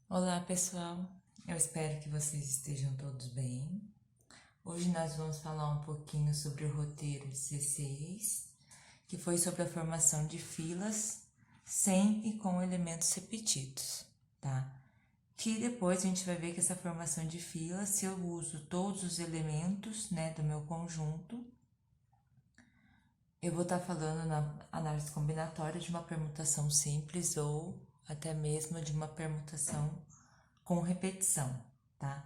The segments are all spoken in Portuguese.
Olá pessoal, eu espero que vocês estejam todos bem. Hoje nós vamos falar um pouquinho sobre o roteiro 16, que foi sobre a formação de filas sem e com elementos repetidos, tá? Que depois a gente vai ver que essa formação de filas, se eu uso todos os elementos, né, do meu conjunto, eu vou estar falando na análise combinatória de uma permutação simples ou até mesmo de uma permutação com repetição, tá?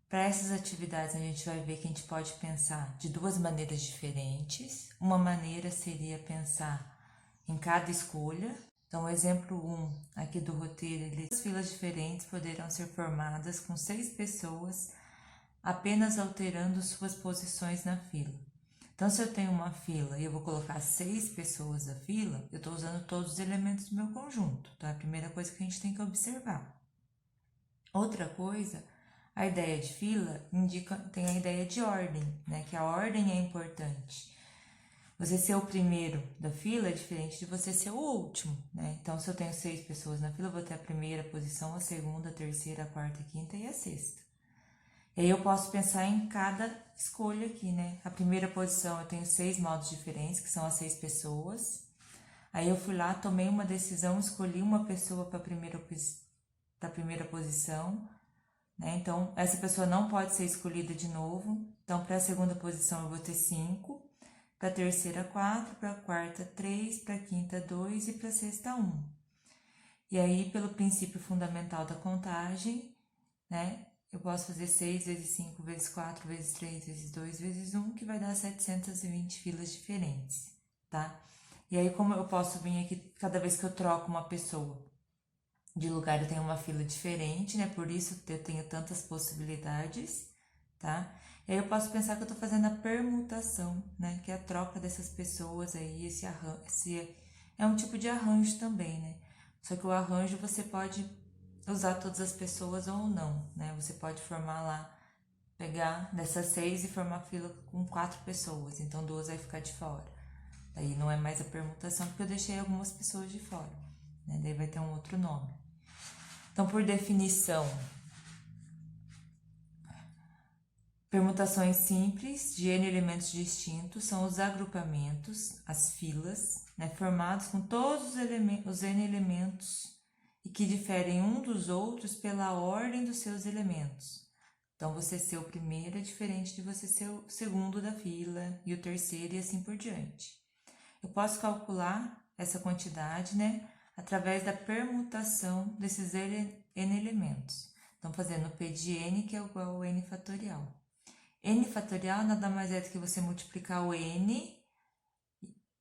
Para essas atividades, a gente vai ver que a gente pode pensar de duas maneiras diferentes. Uma maneira seria pensar em cada escolha. Então, o exemplo 1 aqui do roteiro, as filas diferentes poderão ser formadas com 6 pessoas apenas alterando suas posições na fila. Então, se eu tenho uma fila e eu vou colocar 6 pessoas na fila, eu estou usando todos os elementos do meu conjunto, tá? A primeira coisa que a gente tem que observar. Outra coisa, a ideia de fila tem a ideia de ordem, né? Que a ordem é importante. Você ser o primeiro da fila é diferente de você ser o último, né? Então, se eu tenho 6 pessoas na fila, eu vou ter a primeira posição, a segunda, a terceira, a quarta, a quinta e a sexta. E aí eu posso pensar em cada escolha aqui, né? A primeira posição eu tenho 6 modos diferentes, que são as 6 pessoas. Aí eu fui lá, tomei uma decisão, escolhi uma pessoa para a primeira posição, né? Então, essa pessoa não pode ser escolhida de novo. Então, para a segunda posição eu vou ter 5, para a terceira 4, para a quarta 3, para a quinta 2 e para a sexta 1. E aí, pelo princípio fundamental da contagem, né? Eu posso fazer 6 vezes 5 vezes 4 vezes 3 vezes 2 vezes 1, que vai dar 720 filas diferentes, tá? E aí, como eu posso vir aqui, cada vez que eu troco uma pessoa de lugar, eu tenho uma fila diferente, né? Por isso eu tenho tantas possibilidades, tá? E aí eu posso pensar que eu tô fazendo a permutação, né? Que é a troca dessas pessoas aí, esse é um tipo de arranjo também, né? Só que o arranjo você pode usar todas as pessoas ou não, né? Você pode formar lá, pegar dessas 6 e formar fila com 4 pessoas, então 2 vai ficar de fora. Daí não é mais a permutação, porque eu deixei algumas pessoas de fora, né? Daí vai ter um outro nome. Então, por definição, permutações simples de N elementos distintos são os agrupamentos, as filas, né, formados com todos os N elementos e que diferem um dos outros pela ordem dos seus elementos. Então, você ser o primeiro é diferente de você ser o segundo da fila e o terceiro e assim por diante. Eu posso calcular essa quantidade, né, através da permutação desses N elementos. Então, fazendo P de N, que é igual a N fatorial. N fatorial nada mais é do que você multiplicar o N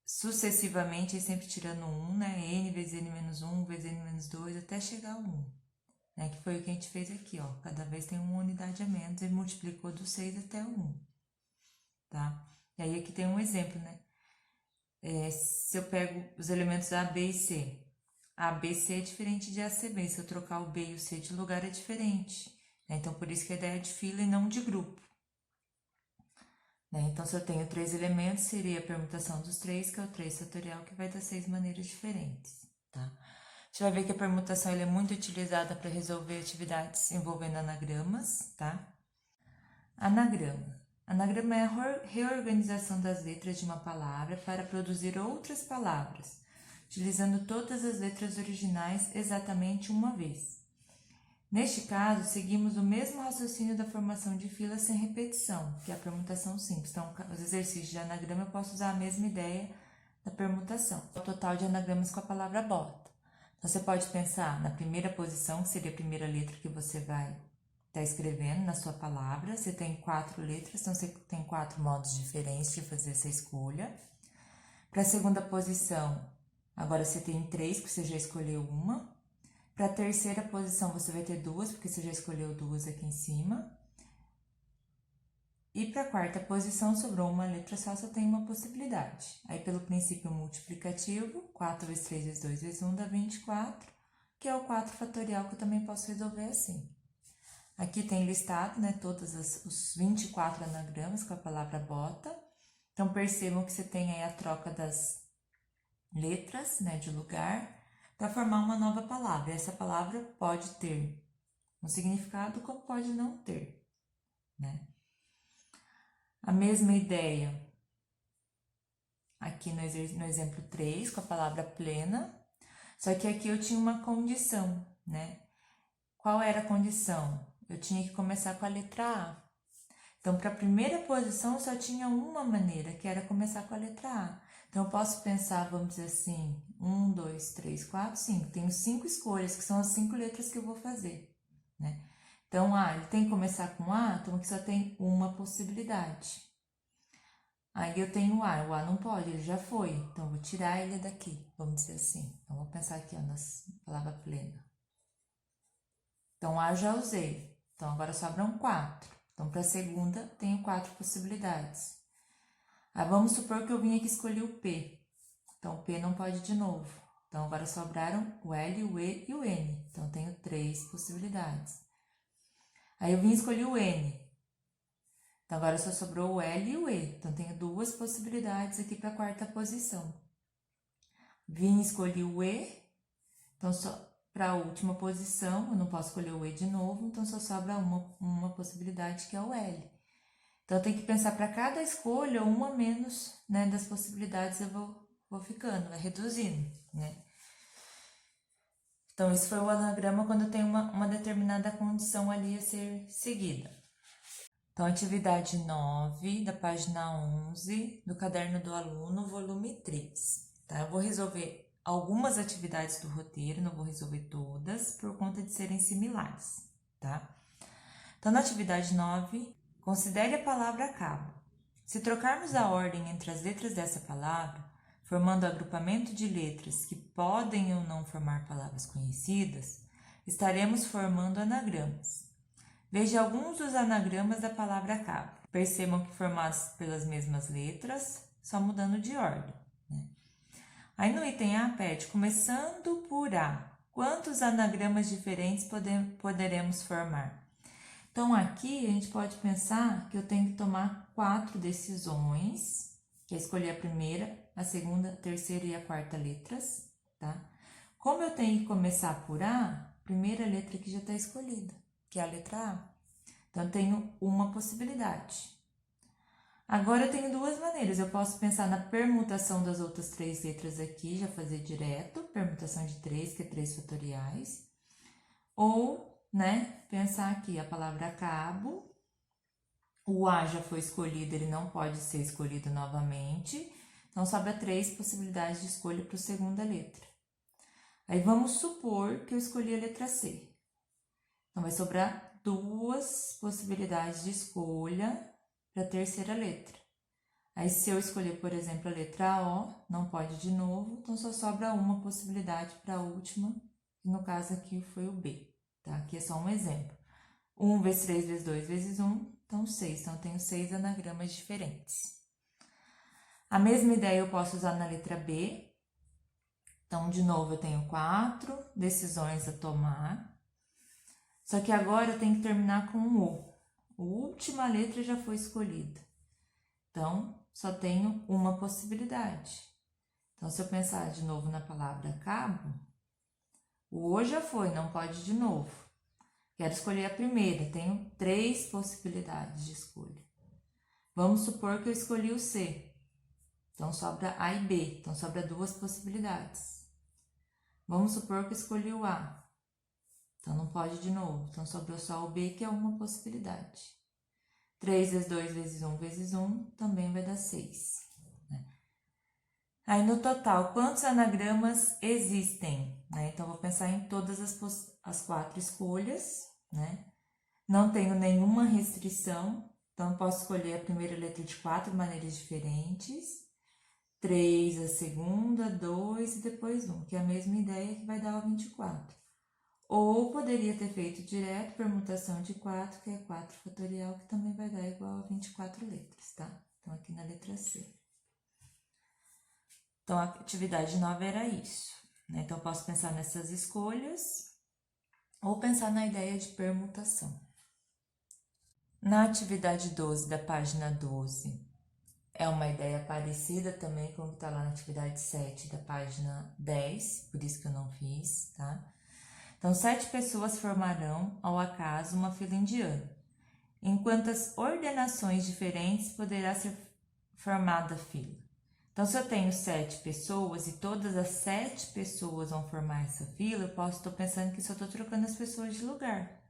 sucessivamente, sempre tirando 1, né? N vezes N menos 1, vezes N menos 2, até chegar a 1. Né? Que foi o que a gente fez aqui, ó. Cada vez tem uma unidade a menos e multiplicou do 6 até o 1. Tá? E aí aqui tem um exemplo, né? Se eu pego os elementos A, B e C, A, B, C é diferente de A, C, B. Se eu trocar o B e o C de lugar é diferente. Né? Então, por isso que a ideia é de fila e não de grupo. Né? Então, se eu tenho 3 elementos, seria a permutação dos 3, que é o 3 fatorial, que vai dar 6 maneiras diferentes. Tá? A gente vai ver que a permutação é muito utilizada para resolver atividades envolvendo anagramas. Tá? Anagrama. Anagrama é a reorganização das letras de uma palavra para produzir outras palavras, utilizando todas as letras originais exatamente uma vez. Neste caso, seguimos o mesmo raciocínio da formação de filas sem repetição, que é a permutação simples. Então, os exercícios de anagrama eu posso usar a mesma ideia da permutação. O total de anagramas com a palavra bota. Então, você pode pensar na primeira posição, que seria a primeira letra que você vai estar escrevendo na sua palavra. Você tem 4 letras, então você tem 4 modos diferentes de fazer essa escolha. Para a segunda posição, agora você tem 3, porque você já escolheu uma. Para a terceira posição, você vai ter 2, porque você já escolheu 2 aqui em cima. E para a quarta posição, sobrou uma letra só tem uma possibilidade. Aí, pelo princípio multiplicativo, 4 vezes 3 vezes 2 vezes 1 dá 24, que é o 4 fatorial, que eu também posso resolver assim. Aqui tem listado, né, todos os 24 anagramas com a palavra bota. Então, percebam que você tem aí a troca das letras, né, de lugar. para formar uma nova palavra. Essa palavra pode ter um significado como pode não ter, né? A mesma ideia aqui no exemplo 3, com a palavra plena, só que aqui eu tinha uma condição, né? Qual era a condição? Eu tinha que começar com a letra A. Então, para a primeira posição, só tinha uma maneira, que era começar com a letra A. Então, eu posso pensar, vamos dizer assim, 1, 2, 3, 4, 5. Tenho 5 escolhas, que são as 5 letras que eu vou fazer, né? Então, ele tem que começar com A, então aqui só tem uma possibilidade. Aí eu tenho o A não pode, ele já foi, então eu vou tirar ele daqui, vamos dizer assim. Então, vou pensar aqui, ó, na palavra plena. Então, A eu já usei, então agora sobram 4. Então, para a segunda, tenho 4 possibilidades. Vamos supor que eu vim aqui escolher o P. Então, o P não pode de novo. Então, agora sobraram o L, o E e o N. Então, tenho 3 possibilidades. Aí, eu vim escolher o N. Então, agora só sobrou o L e o E. Então, tenho 2 possibilidades aqui para a quarta posição. Vim escolher o E. Então, só para a última posição, eu não posso escolher o E de novo. Então, só sobra uma possibilidade, que é o L. Então, eu tenho que pensar para cada escolha, uma menos, né, das possibilidades eu vou ficando, vai reduzindo, né? Então, esse foi o anagrama quando tem uma determinada condição ali a ser seguida. Então, atividade 9, da página 11, do caderno do aluno, volume 3, tá? Eu vou resolver algumas atividades do roteiro, não vou resolver todas, por conta de serem similares, tá? Então, na atividade 9, considere a palavra cabo. Se trocarmos a ordem entre as letras dessa palavra, formando agrupamento de letras que podem ou não formar palavras conhecidas, estaremos formando anagramas. Veja alguns dos anagramas da palavra cabo. Percebam que formados pelas mesmas letras, só mudando de ordem, né? Aí no item A pede, começando por A, quantos anagramas diferentes poderemos formar? Então, aqui a gente pode pensar que eu tenho que tomar 4 decisões, que é escolher a primeira, a segunda, a terceira e a quarta letras, tá? Como eu tenho que começar por A, a primeira letra aqui já está escolhida, que é a letra A. Então, eu tenho uma possibilidade. Agora, eu tenho duas maneiras. Eu posso pensar na permutação das outras 3 letras aqui, já fazer direto, permutação de 3, que é 3 fatoriais. Ou, né, pensar aqui a palavra cabo, o A já foi escolhido, ele não pode ser escolhido novamente, então sobra 3 possibilidades de escolha para a segunda letra. Aí vamos supor que eu escolhi a letra C, então vai sobrar 2 possibilidades de escolha para a terceira letra. Aí se eu escolher, por exemplo, a letra O, não pode de novo, então só sobra uma possibilidade para a última, que no caso aqui foi o B. Tá? Aqui é só um exemplo. 1 vezes 3 vezes 2 vezes 1, então 6. Então, eu tenho 6 anagramas diferentes. A mesma ideia eu posso usar na letra B. Então, de novo, eu tenho 4 decisões a tomar. Só que agora eu tenho que terminar com um O. A última letra já foi escolhida. Então, só tenho uma possibilidade. Então, se eu pensar de novo na palavra cabo, o O já foi, não pode de novo. Quero escolher a primeira, tenho 3 possibilidades de escolha. Vamos supor que eu escolhi o C. Então, sobra A e B, então sobra 2 possibilidades. Vamos supor que eu escolhi o A. Então, não pode de novo, então sobrou só o B, que é uma possibilidade. 3 vezes 2 vezes 1 vezes 1 também vai dar 6. Né? Aí, no total, quantos anagramas existem? Né? Então, vou pensar em todas as 4 escolhas, né? Não tenho nenhuma restrição, então posso escolher a primeira letra de 4 maneiras diferentes. 3 a segunda, 2 e depois 1, que é a mesma ideia que vai dar o 24. Ou poderia ter feito direto permutação de 4, que é 4 fatorial, que também vai dar igual a 24 letras, tá? Então, aqui na letra C. Então, a atividade 9 era isso, né? Então, eu posso pensar nessas escolhas ou pensar na ideia de permutação. Na atividade 12 da página 12, É uma ideia parecida também com o que está lá na atividade 7 da página 10, por isso que eu não fiz, tá? Então, 7 pessoas formarão, ao acaso, uma fila indiana. Em quantas ordenações diferentes poderá ser formada a fila? Então, se eu tenho 7 pessoas e todas as 7 pessoas vão formar essa fila, eu posso estar pensando que só estou trocando as pessoas de lugar.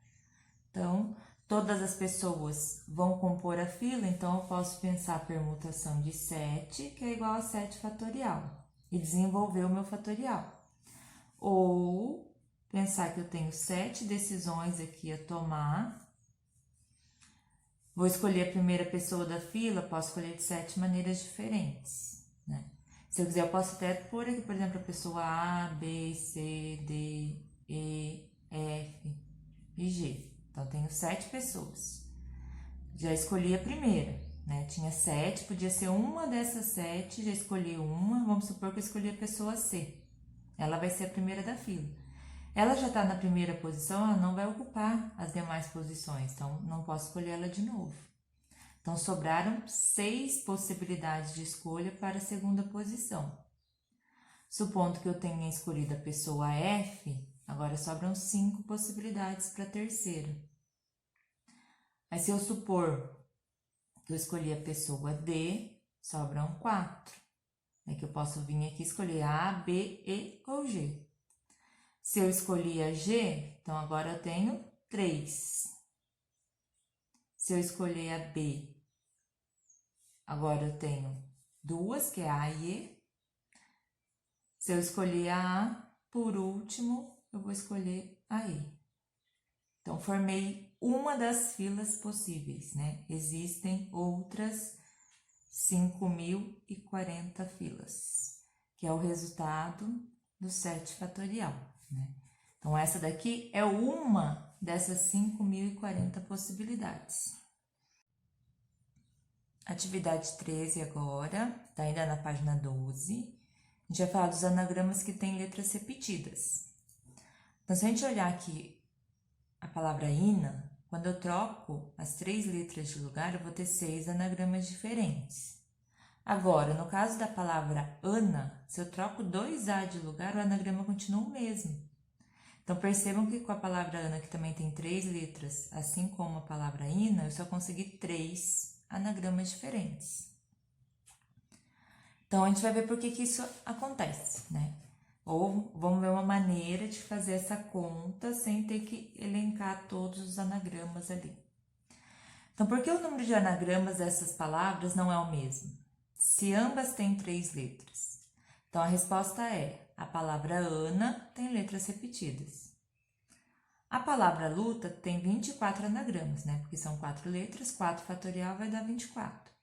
Então, todas as pessoas vão compor a fila, então eu posso pensar a permutação de 7, que é igual a 7 fatorial, e desenvolver o meu fatorial. Ou pensar que eu tenho 7 decisões aqui a tomar. Vou escolher a primeira pessoa da fila, posso escolher de 7 maneiras diferentes, né? Se eu quiser, eu posso até pôr aqui, por exemplo, a pessoa A, B, C, D, E, F e G. Então, eu tenho 7 pessoas. Já escolhi a primeira, né? Tinha 7, podia ser uma dessas 7, já escolhi uma. Vamos supor que eu escolhi a pessoa C. Ela vai ser a primeira da fila. Ela já está na primeira posição, ela não vai ocupar as demais posições, então não posso escolher ela de novo. Então, sobraram 6 possibilidades de escolha para a segunda posição. Supondo que eu tenha escolhido a pessoa F, agora sobram 5 possibilidades para a terceira. Mas se eu supor que eu escolhi a pessoa D, sobram 4. É que eu posso vir aqui escolher A, B, E ou G. Se eu escolhi a G, então agora eu tenho 3. Se eu escolher a B, agora eu tenho 2, que é A e E. Se eu escolher a A, por último, eu vou escolher a E. Então, formei uma das filas possíveis, né? Existem outras 5.040 filas, que é o resultado do 7 fatorial, né? Então, essa daqui é uma dessas 5.040 possibilidades. Atividade 13 agora, tá ainda na página 12. A gente vai falar dos anagramas que têm letras repetidas. Então, se a gente olhar aqui a palavra ina, quando eu troco as 3 letras de lugar, eu vou ter 6 anagramas diferentes. Agora, no caso da palavra Ana, se eu troco 2 A de lugar, o anagrama continua o mesmo. Então, percebam que com a palavra Ana, que também tem 3 letras, assim como a palavra Ina, eu só consegui 3 anagramas diferentes. Então, a gente vai ver por que isso acontece, né? Ou vamos ver uma maneira de fazer essa conta sem ter que elencar todos os anagramas ali. Então, por que o número de anagramas dessas palavras não é o mesmo? Se ambas têm 3 letras. Então, a resposta é: a palavra Ana tem letras repetidas. A palavra luta tem 24 anagramas, né? Porque são 4 letras, 4 fatorial vai dar 24.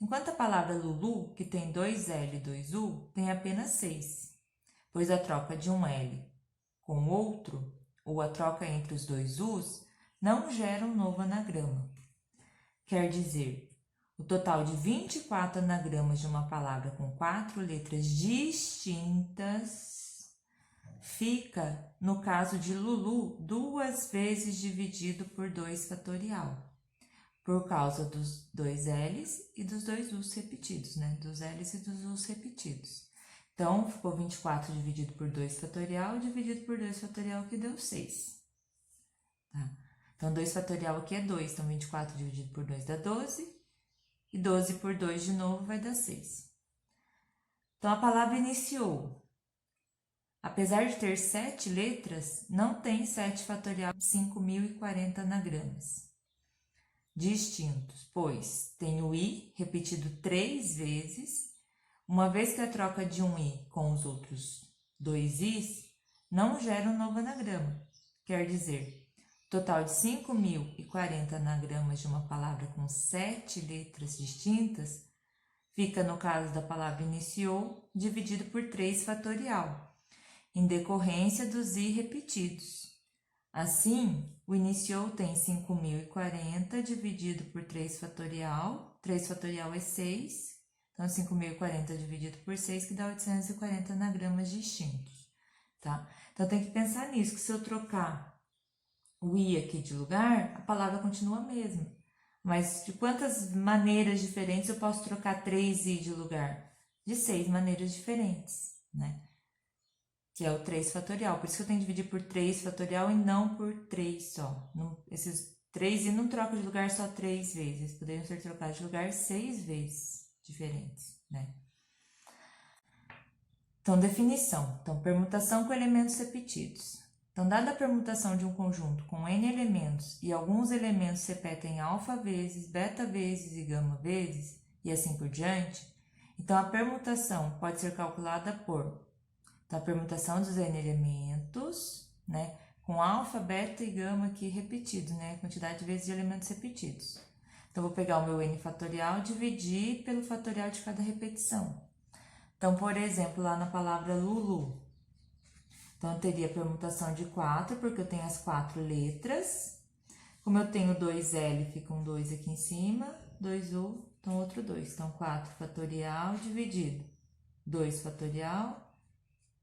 Enquanto a palavra Lulu, que tem 2 L e 2 U, tem apenas 6, pois a troca de um L com outro, ou a troca entre os 2 U's, não gera um novo anagrama. Quer dizer, o total de 24 anagramas de uma palavra com 4 letras distintas fica, no caso de Lulu, 2 vezes dividido por 2 fatorial, por causa dos 2 L's e dos 2 U's repetidos, né? Dos L's e dos U's repetidos. Então, ficou 24 dividido por 2 fatorial, dividido por 2 fatorial, que deu 6. Tá? Então, 2 fatorial aqui é 2, então 24 dividido por 2 dá 12, e 12 por 2 de novo vai dar 6. Então, a palavra iniciou. Apesar de ter 7 letras, não tem 7 fatorial de 5.040 anagramas distintos, pois tem o i repetido 3 vezes, uma vez que a troca de um i com os outros 2 i's não gera um novo anagrama. Quer dizer, o total de 5.040 anagramas de uma palavra com 7 letras distintas fica, no caso da palavra iniciou, dividido por 3 fatorial, em decorrência dos i repetidos. Assim, o iniciou tem 5.040 dividido por 3 fatorial. 3 fatorial é 6. Então, 5.040 dividido por 6, que dá 840 anagramas distintos, tá? Então, tem que pensar nisso, que se eu trocar o i aqui de lugar, a palavra continua a mesma. Mas de quantas maneiras diferentes eu posso trocar 3i de lugar? De 6 maneiras diferentes, né? Que é o 3 fatorial. Por isso que eu tenho que dividir por 3 fatorial e não por 3 só. Esses 3i não trocam de lugar só 3 vezes. Poderiam ser trocados de lugar 6 vezes diferentes, né? Então, definição. Então, permutação com elementos repetidos. Então, dada a permutação de um conjunto com n elementos e alguns elementos se repetem alfa vezes, beta vezes e gama vezes, e assim por diante, então a permutação pode ser calculada por a permutação dos n elementos, né, com alfa, beta e gama aqui repetidos, né, quantidade de vezes de elementos repetidos. Então, vou pegar o meu n fatorial e dividir pelo fatorial de cada repetição. Então, por exemplo, lá na palavra Lulu, então eu teria permutação de 4, porque eu tenho as 4 letras. Como eu tenho 2L, fica um 2 aqui em cima, 2U, então outro 2. Então, 4 fatorial dividido 2 fatorial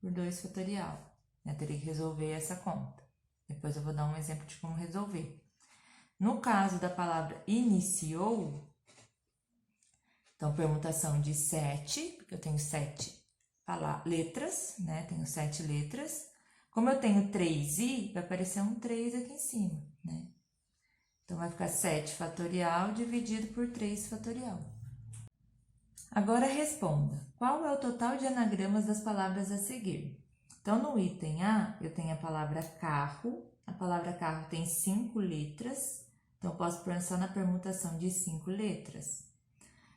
por 2 fatorial. Eu teria que resolver essa conta. Depois eu vou dar um exemplo de como resolver. No caso da palavra iniciou, então, permutação de 7, porque eu tenho 7 letras, né? Tenho 7 letras. Como eu tenho 3i, vai aparecer um 3 aqui em cima, né? Então, vai ficar 7 fatorial dividido por 3 fatorial. Agora, responda. Qual é o total de anagramas das palavras a seguir? Então, no item A, eu tenho a palavra carro. A palavra carro tem 5 letras. Então, eu posso pensar na permutação de 5 letras.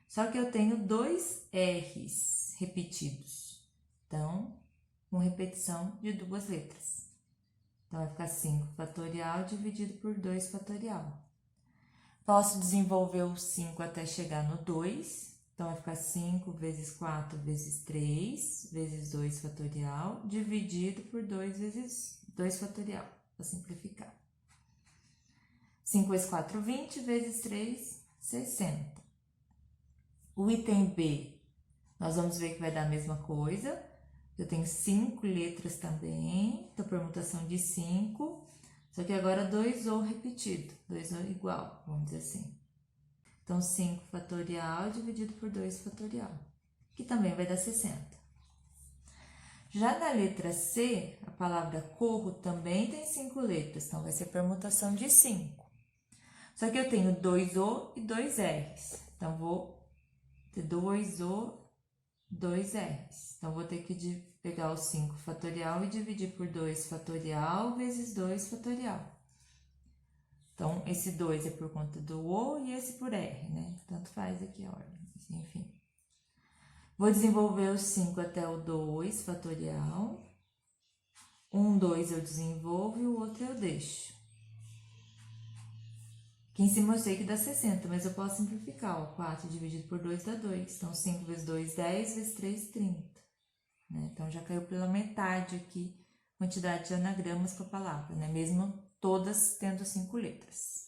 Só que eu tenho 2 R's repetidos. Então, com repetição de 2 letras. Então, vai ficar 5 fatorial dividido por 2 fatorial. Posso desenvolver o 5 até chegar no 2. Então, vai ficar 5 vezes 4 vezes 3 vezes 2 fatorial dividido por 2 vezes 2 fatorial, para simplificar. 5 vezes 4, 20 vezes 3, 60. O item B, nós vamos ver que vai dar a mesma coisa. Eu tenho 5 letras também, então permutação de 5, só que agora 2O repetido, 2O igual, vamos dizer assim. Então, 5 fatorial dividido por 2 fatorial, que também vai dar 60. Já na letra C, a palavra corro também tem 5 letras, então vai ser permutação de 5. Só que eu tenho 2O e 2 R's, então vou ter 2O, 2 R's. Então, vou ter que pegar o 5 fatorial e dividir por 2 fatorial vezes 2 fatorial. Então, esse 2 é por conta do O e esse por R, né? Tanto faz aqui a ordem, enfim. Vou desenvolver o 5 até o 2 fatorial. 2 eu desenvolvo e o outro eu deixo. Aqui em cima eu sei que dá 60, mas eu posso simplificar. Ó, 4 dividido por 2 dá 2. Então, 5 vezes 2, 10, vezes 3, 30. Né? Então, já caiu pela metade aqui a quantidade de anagramas com a palavra, né? Mesmo todas tendo 5 letras.